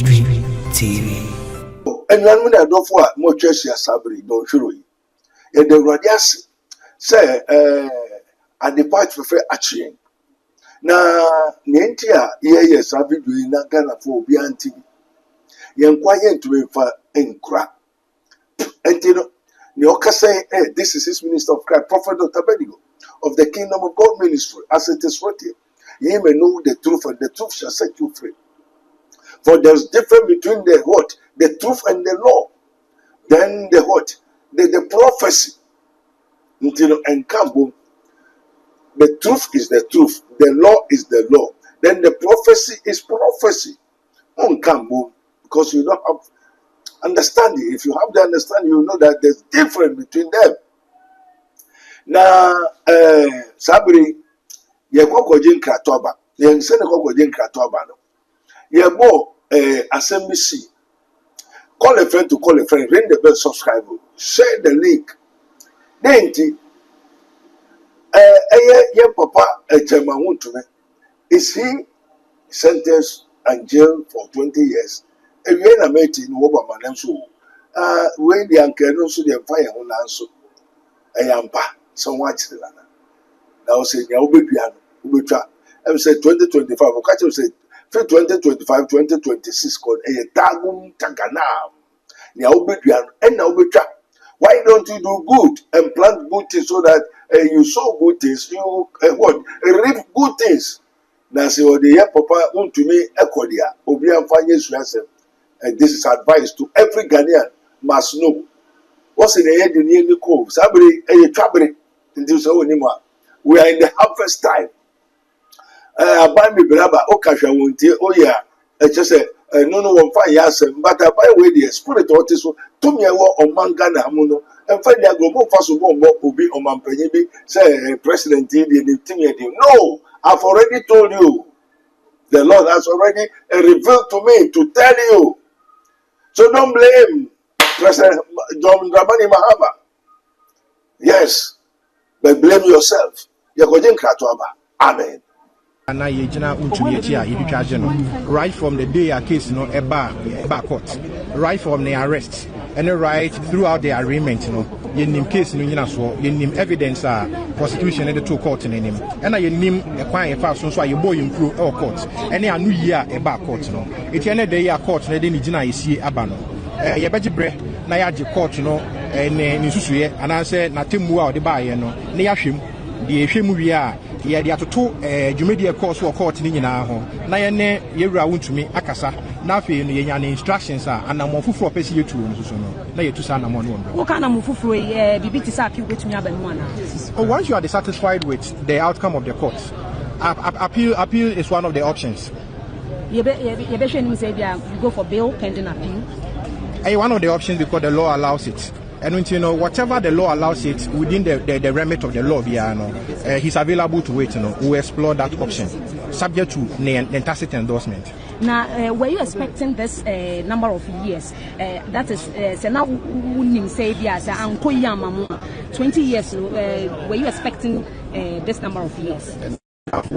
Ministry TV. And one minute, I don't for more chess, Sabri, don't show you. And the Radias say, I depart for fair action. Now, Nentia, yes, I've been doing that kind of for Bianti. Young quiet to me for Encra. And you know, Nyoka say, this is his minister of Christ, Prophet Dr. Abednego of the Kingdom of God ministry, as it is written. Ye may know the truth, and the truth shall set you free. For there's difference between the what? The truth and the law. Then the what? The prophecy. And Cambo. The truth is the truth. The law is the law. Then the prophecy is prophecy. On Cambo. Because you don't have understanding. If you have the understanding, you know that there's difference between them. Now, Sabri, ye koko jin kratoba. Ye nsene koko jin kratoba no. Ye bo assembly. Call a friend to call a friend. Ring the bell, subscribe. Share the link. Then ye papa Chema want to me. Is he sentenced and jailed for 20 years? And we are meeting over Mananso. When the uncle knows the fire on answer. I am back. So much. Now say ya obeduano obetwa em say 2025 okache say 2025 2026 called a tagum tagana ya obeduano and na obetwa. Why don't you do good and plant good things so that you sow good things, you reap good things? Now say the year papa want to me ekodia obi amfa yesu asem. And this is advice to every Ghanaian must know. What's in the head in the cove? Sabri a trouble. We are in the harvest time. Buy me braba, Okasha won't oh yeah. I just say, no one fire but I buy away the spirit of this to me. I walk on Mangana Hamuno and find the global possible will be on Mampanibi, say President No, I've already told you. The Lord has already revealed to me to tell you. So don't blame President John Dramani Mahama. Yes. But blame yourself. You're going to Amen. Right from the day a case eba court, right from the arrest, and right throughout the arraignment, nim case nim evidence prosecution in the two court him, and nim a quiet fast so you boy improve all courts, and a new year eba court it's any day a court na den gina isi abano. Ye beji bre na ya je court and nisusuye and answer na temu a ode baaye no na ya hwem de ehwem wi a ye de atoto dwumedi course wo court ni nyina ho na ye ne yewura wontumi akasa na afi no ye nya instructions a anamon fufuro pesi yetu no so no na yetu sa anamon no wo ka anamon fufuro bibiti sa api wetumi abanu ana. Once you are dissatisfied with the outcome of the court, appeal is one of the options. You go for bail pending appeal. One of the options because the law allows it. And whatever the law allows it within the remit of the law, he's available to wait. We'll explore that option, subject to the tacit endorsement. Now, were you expecting this number of years? That is, now 20 years. Were you expecting this number of years?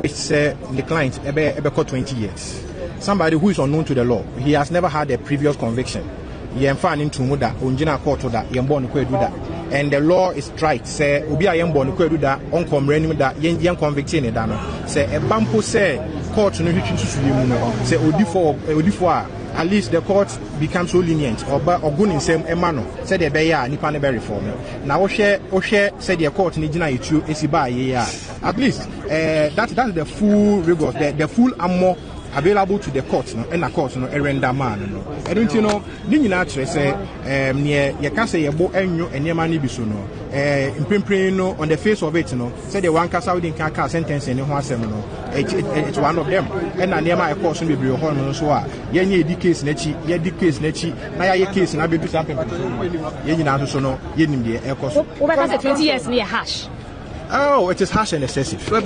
It's the client about 20 years. Somebody who is unknown to the law. He has never had a previous conviction. Yemfa into muda onjina court that yembo no kwedu da, and the law is right say obi a yembo no kwedu da onkomre nim da yen convicting ne da no say e bampo say court no hwetwi susu mu no say odifo a at least the court becomes so lenient or ogun nsem ema no say the be ya nipa ne be reform na wo hwe say the court ni gina etu esiba ye ya at least that's the full rigor the full armor available to the court and the court render man and don't ni nyina kire say ne ye ka say yebo enyo enema ni bi so no on the face of it say the one kasa within ka sentence ni ho asem no it's one of them and na enema e court no be bre ho no so a ye nya edi case na chi na ya ye case na be do something ye nyina so no ye nim de e court so we ka say 20 years ni harsh. Oh, it is harsh and excessive. In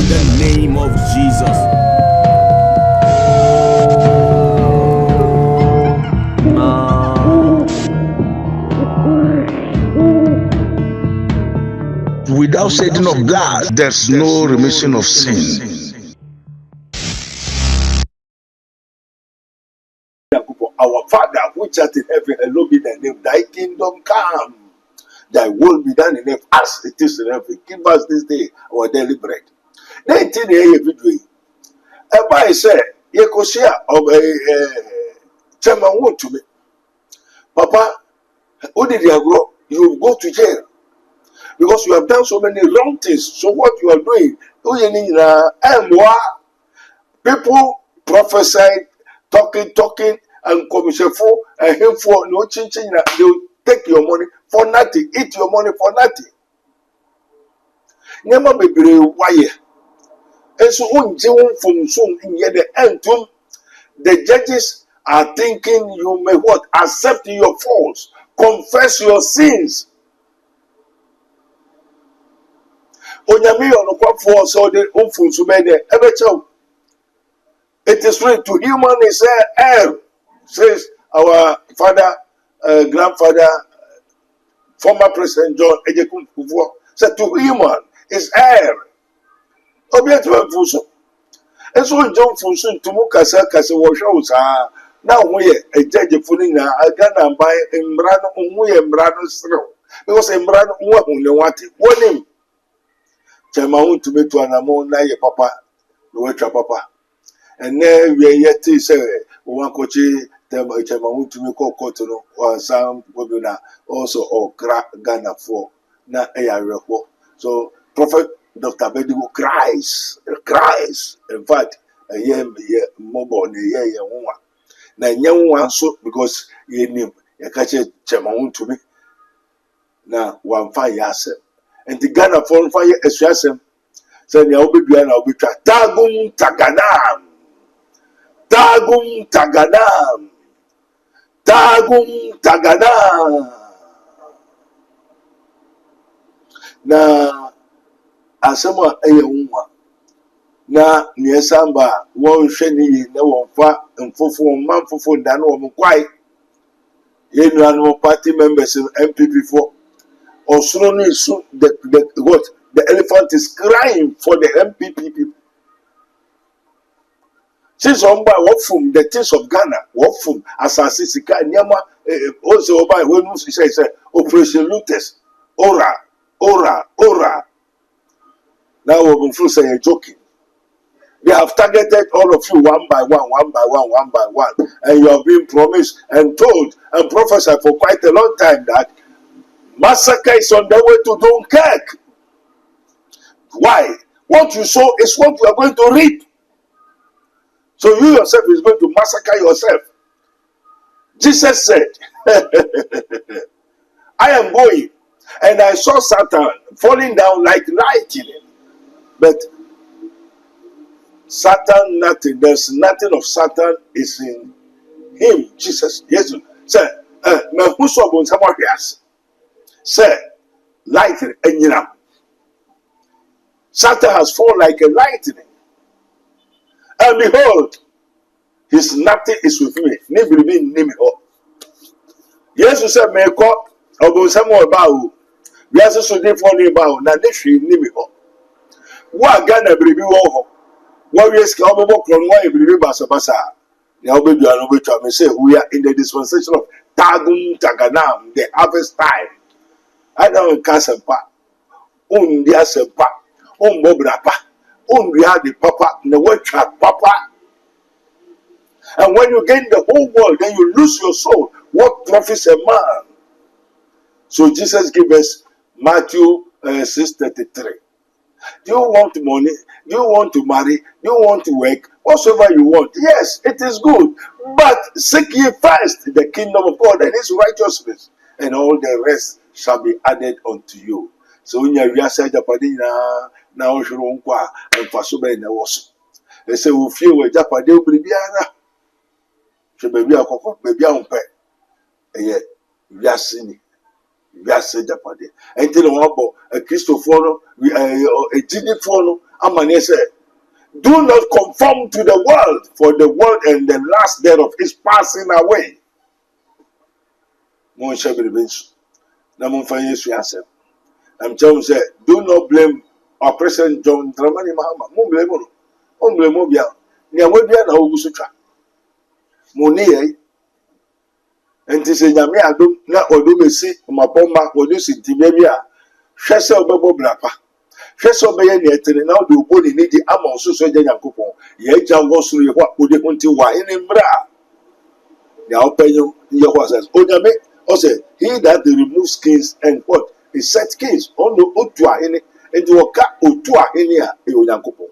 the name of Jesus. Without without shedding of blood, there's no remission of sin. Our Father which art in heaven, hallowed be thy name. Thy kingdom come. Thy will be done in earth as it is in heaven. Give us this day our daily bread. 19 years every day. Everybody say, Yekosia of a chairman would to me. Papa, who did you grow? You go to jail because you have done so many wrong things. So what you are doing? People prophesied, talking, and commission for and him for no changing. They will take your money for nothing, eat your money for nothing. Never be wire. And so on from soon in the end, the judges are thinking you may what? Accept your faults, confess your sins. Onyami on the for so the umfun it is right to human is air, says our father, grandfather, former President John Ejekun Kufuor. Said to human is air. Obiet Fuso. And so John Fuso to Mukasa Casa was now we a judge fooling a gun and buy Embrano Umwe Embrano Stro. Because Embrano Umwati, one him. Chamaun to me to an amon na ye papa, the wetra papa. And then we yet say one coachy Chamaun to me call Cotono or some Wabuna also or crack Ghana for na a report. So Prophet Dr. Abednego cries. In fact, a year mobile a year woman. Now, young one so because ye knew a catch a Chamaun to me. Now, one fire yourself. And the Ghana phone fire as yourself. Said the Obibian Obitra Tagum Taganam. Tagum Taganam. Tagum Taganam. Now, asema eye nwa na niesamba won hwani na won fa mfofo manfofo nda na won kwai yenu anu party members MPP for osoro no isu the elephant is crying for the MPP people. Since omba wofum the things of Ghana wofum asase sika nyama also oba when say operation Lotus ora. Now we're from saying joking. They have targeted all of you one by one, and you have been promised and told and prophesied for quite a long time that massacre is on the way to Dunkirk. Why? What you sow is what you are going to reap. So you yourself is going to massacre yourself. Jesus said, I am going, and I saw Satan falling down like lightning. But Satan, nothing. There's nothing of Satan is in him. Jesus, yes. Say, say, lightning, and you know, Satan has fallen like a lightning, and behold, his nothing is with me. Never be name it. Yes, said, "May God about some more about." We are so different about now. They should name it. What Ghana baby wo what we ska obo kron wa ebiri basa na obedu an obetu am say we are in the dispensation of Tagum Taganam, the harvest time. I don't kasempa on dia sempa on bobrapa on we are the papa na watcha papa. And when you gain the whole world, then you lose your soul. What profits a man? So Jesus gave us Matthew 6:33. Do you want money? Do you want to marry? Do you want to work? Whatsoever you want. Yes, it is good. But seek ye first the kingdom of God and his righteousness, and all the rest shall be added unto you. So when you say Japadi na unkwa and fasobe na was. They say we feel we Japadi ubribiana. So baby akoko baby ampe. Eye wiase wiase Japadi. Enti no wabo Christopher a genie for Amane said, do not conform to the world, for the world and the last day of is passing away. Mon shabiri bensu. Na mon fa Yesu yasem. I'm telling you, do not blame our President John Dramani Mahama. Mo blame no. Mo blame mo bia. Ni awo bia na ogu so twa. Mo ni ye. Enti se nyame adom na odom esi mapoma odu si tibia bia. Hwese obebo brapa. Hwese obeye ne etene na odi obo ni di ama ososo agya Yakopon. Ye agya wo soro ye ho odi honti wa ene mbra. Ya openyo ye ho says. Onyame o say he that removes skins and what? He set kings. Ono otua ene enti woka otua ene a e Yakopon.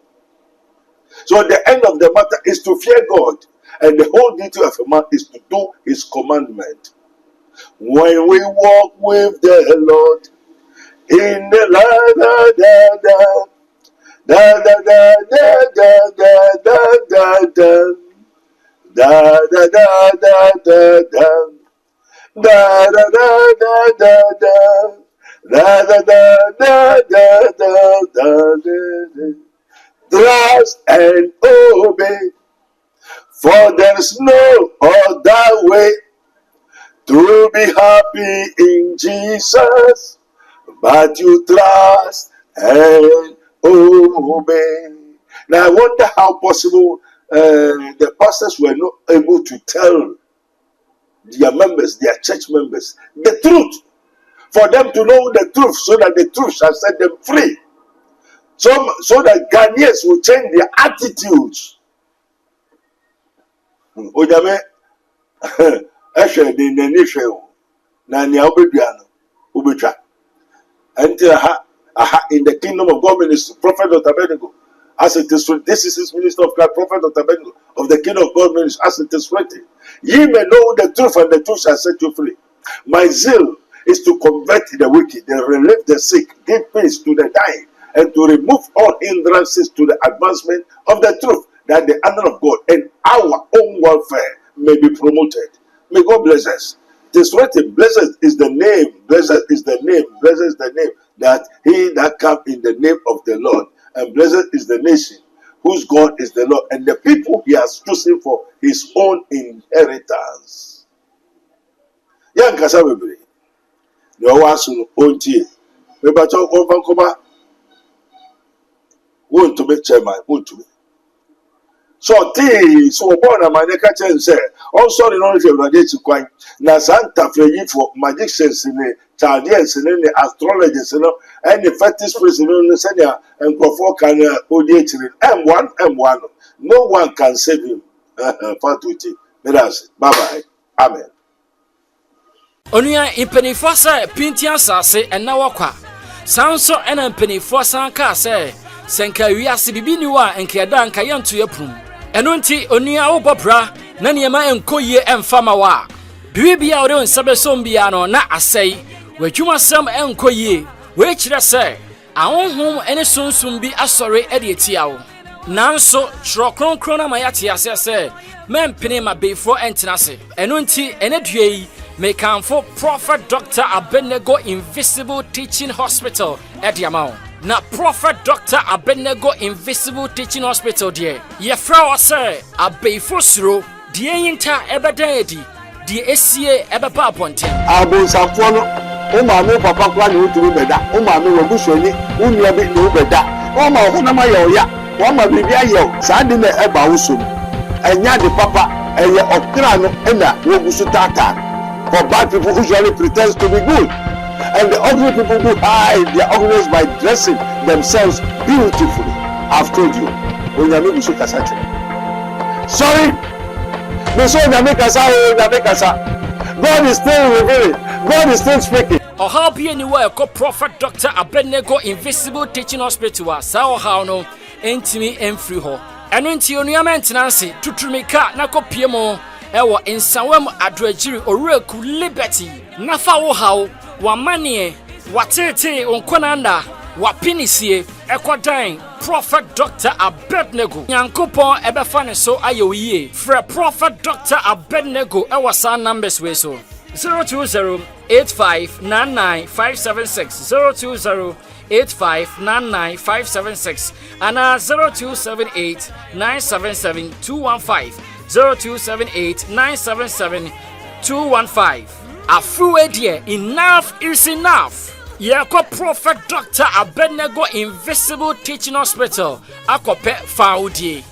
So the end of the matter is to fear God, and the whole duty of a man is to do his commandment. When we walk with the Lord in the land, da da da da da da da da da da da da da da da. Trust and obey, for there is no other way to be happy in Jesus, but you trust and obey. Now I wonder how possible the pastors were not able to tell their members, their church members, the truth, for them to know the truth, so that the truth shall set them free. So that Ghanaians will change their attitudes. Onyame, ehwe de nani hwe na nia obeduano obetwa. Until in the kingdom of God ministry, Prophet Dr. Abednego, as it is written, this is his minister of God, Prophet Dr. Abednego of the kingdom of God ministry, as it is written, ye may know the truth, and the truth shall set you free. My zeal is to convert the wicked, and relieve the sick, give peace to the dying, and to remove all hindrances to the advancement of the truth, that the honor of God and our own welfare may be promoted. May God bless us. It is written, blessed is the name, blessed is the name, blessed is the name, that he that comes in the name of the Lord, and blessed is the nation whose God is the Lord, and the people he has chosen for his own inheritance. Yan kasa bebre. No wasu ontie. Me ba cho konfa won't to be chairman, won't to be. So, so born a man, catch say, also the knowledge of radiation quite. Na Santa Fe for magicians in the Chaldeans and the astrologers, and the fetish prison in the Senya and Crawford can ODH M1. No one can save him. Fatuity. That's bye bye. Amen. Onuya impenifo say pintia sase and na wakwa. Sanso and impenifo sanka say. Senka wiase bibi ni wa enkeda anka yanto yaprum eno nti onua wo bobra na niema enkoye emfama wa bibia ore onsabe sombia no na asai wadwuma sam enkoye we kire se ahonhom ene sunsum bi asore ede etiawo nanso tro kronkron na mayate ase se mempene mabefo entenase eno nti ene duei mekanfo Prophet Dr. Abednego Invisible Teaching Hospital ediamao na Prophet Dr. Abednego Invisible Teaching Hospital die ye fra o se abeifo suro die yinta ebededi die esie ebeba aponten abonsanfo no o ma me papa kwa ni oturu beda o ma me wabusuani o nua bi ni beda o ma ho na ma ye oya o ma bibi aye sa de na eba wo som enya de papa eye okra no na wogusu tata. For bad people who usually pretend to be good, and the ugly people who hide their ugliness by dressing themselves beautifully. I've told you. Sorry, God is still revealing. God is still speaking. Or how be anywhere called Prophet Dr. Abednego Invisible Teaching Hospital. Sao how no entimi enfree ho. Eno nti onua maintenance tutumika na kopiemo. Ewo insawam adwagiri oreku liberty nafa wo hawo wa manie watete onkonanda wa pinisie ekodan Prophet Dr. Abednego Yankopon ebefa ne so ayowie fra Prophet Dr. Abednego ewa sa numbers we so 020-8599-576 020-8599-576 ana 0278-977-215 0278-977-215. Afuwe dear, enough is enough. Yako Prophet Dr. Abednego Invisible Teaching Hospital. Akope Faudi.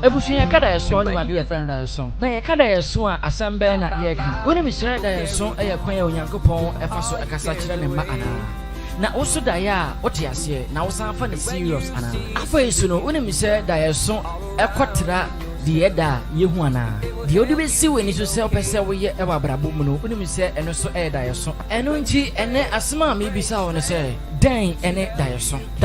Ebusunya kada yeso ni ma be friend da yeso na ye kada yeso a asambe na ye ka woni mi sere da yeso e ye kwan ya onyankopon e fa so e kasa kire ne ma ana na woso da ya wote ase na wosan fa ne serious ana afa yeso no woni mi sere da yeso e kotra die da yehu ana die odi be si weni so se opese wo ye e wa brabo mu no woni mi se eno so e da yeso eno nti ene asema mi bisa wo ne se den ene da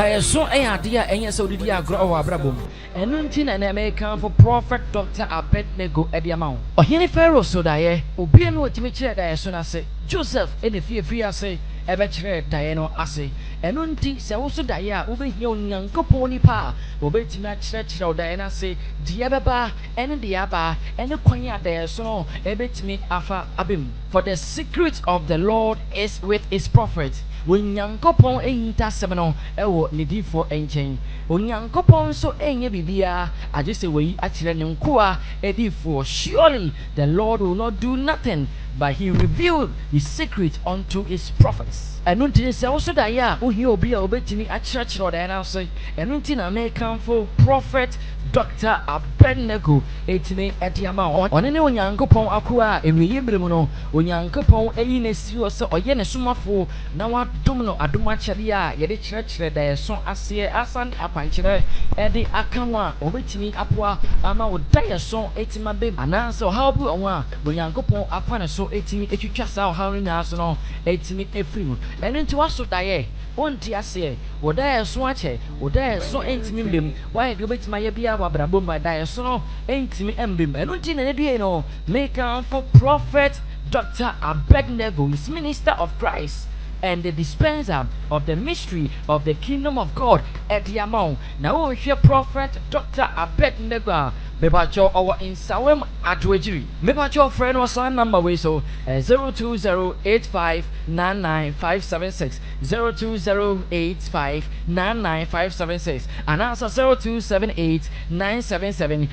yeso e ade a enye se odidi agro wa brabo mu eno nti na na me kan for Prophet Dr. Abednego ediama wo ohene Pharaoh so da ye obi eme otimi kire da yeso na se Joseph ene fie ase ebe kire da ye no ase eno nti se wo so da ye a wo be hia onyankopon nipa wo be timi kire o da ye na se die beba ene de aba ene kwan ya da yeso no ebe timi afa abem for the secret of the Lord is with his prophet onyankopon eyinta semeno ewo nidifo enchen onyankopon so enye bibia agese we akire ne nkoa edifo surely the Lord will not do nothing but he revealed his secret unto his prophets enunti se also da ya ohi obi a obetini akire oda na so enunti na me kanfo Prophet Dr. Abednego etini ediama one ne onyankopon akoa enwiye bremu no onyankopon eyi na siwo se oye ne somafo na wadom no adoma kyere a ye de kyerɛkyerɛ da yeso ase asan apankyerɛ edi akanwa obetini apoa ama oda yeso etima be ananse ohaw bi onwa a onyankopon afa ne so etimi etwitwa sa ohaw no nyaso no etimi efrim enunti waso da ye onti ase woda yeso ache woda yeso entimi mbem why do betima ye bia wabrabo ma da yeso no entimi embem enunti na ne due no make for Prophet Dr. Abednego is minister of Christ and the dispenser of the mystery of the kingdom of God at the amount. Now we hear Prophet Dr. Abednego Mebacho our in Sawem Adwejiri. Mebacho friend was on number way so 02085995576 02085995576 and answer 0278977215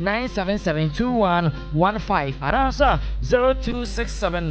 0278977215 and answer 0267141559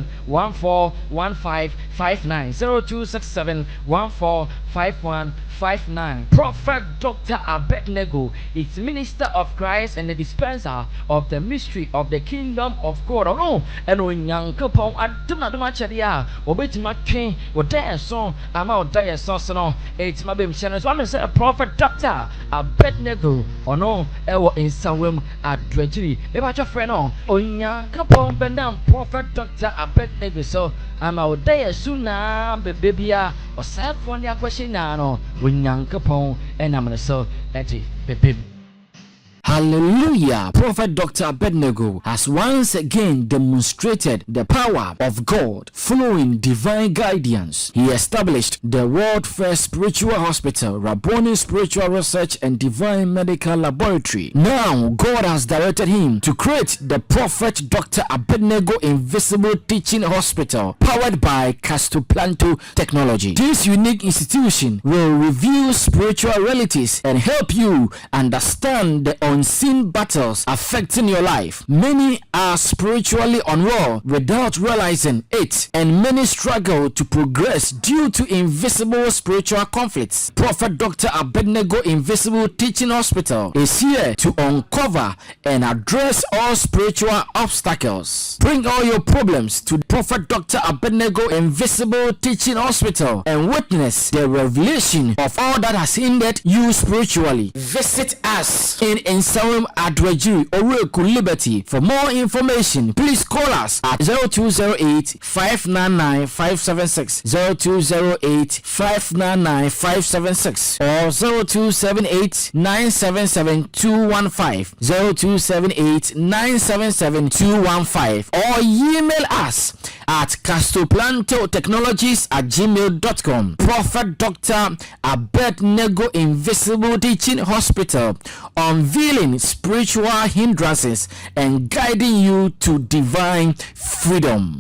0267145159. Prophet Dr. Abednego is minister of Christ and the dispenser of the mystery of the kingdom of God. Oh no, and when young couple adumna charia obetima twen oda so ama oda so no it's my baby channel so I'm say Prophet Dr. Abednego ono ewo insawem adwejiri e ba friend no onya couple bendam Prophet Dr. Abednego so ama oda so na bebia osef one ya question na no onyankopon enam so eti bebem. Hallelujah! Prophet Dr. Abednego has once again demonstrated the power of God following divine guidance. He established the world first spiritual hospital, Rabboni Spiritual Research and Divine Medical Laboratory. Now, God has directed him to create the Prophet Dr. Abednego Invisible Teaching Hospital, powered by Castoplanto technology. This unique institution will reveal spiritual realities and help you understand the unseen battles affecting your life. Many are spiritually unwell without realizing it, and many struggle to progress due to invisible spiritual conflicts. Prophet Dr. Abednego Invisible Teaching Hospital is here to uncover and address all spiritual obstacles. Bring all your problems to Prophet Dr. Abednego Invisible Teaching Hospital and witness the revelation of all that has hindered you spiritually. Visit us in Nsawam Adwejiri, Oreku Liberty. For more information, please call us at 0208-599-576, 0208-599-576, or 0278-977-215, 0278-977-215, or email us at castoplantotechnologies@gmail.com. Prophet Dr. Abednego Invisible Teaching Hospital, unveiling killing spiritual hindrances and guiding you to divine freedom.